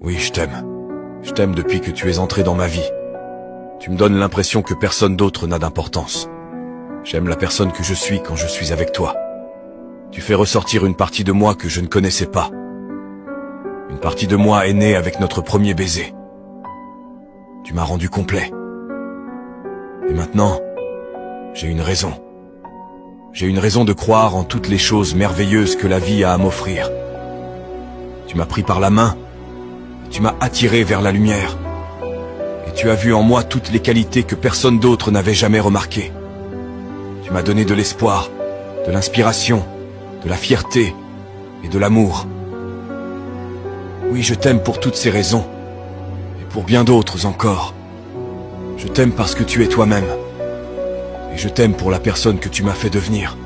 Oui, je t'aime. Je t'aime depuis que tu es entré dans ma vie. Tu me donnes l'impression que personne d'autre n'a d'importance. J'aime la personne que je suis quand je suis avec toi. Tu fais ressortir une partie de moi que je ne connaissais pas. Une partie de moi est née avec notre premier baiser. Tu m'as rendu complet. Et maintenant, j'ai une raison. J'ai une raison de croire en toutes les choses merveilleuses que la vie a à m'offrir. Tu m'as pris par la main, tu m'as attiré vers la lumière, et tu as vu en moi toutes les qualités que personne d'autre n'avait jamais remarquées. Tu m'as donné de l'espoir, de l'inspiration, de la fierté et de l'amour. Oui, je t'aime pour toutes ces raisons, et pour bien d'autres encore. Je t'aime parce que tu es toi-même, et je t'aime pour la personne que tu m'as fait devenir.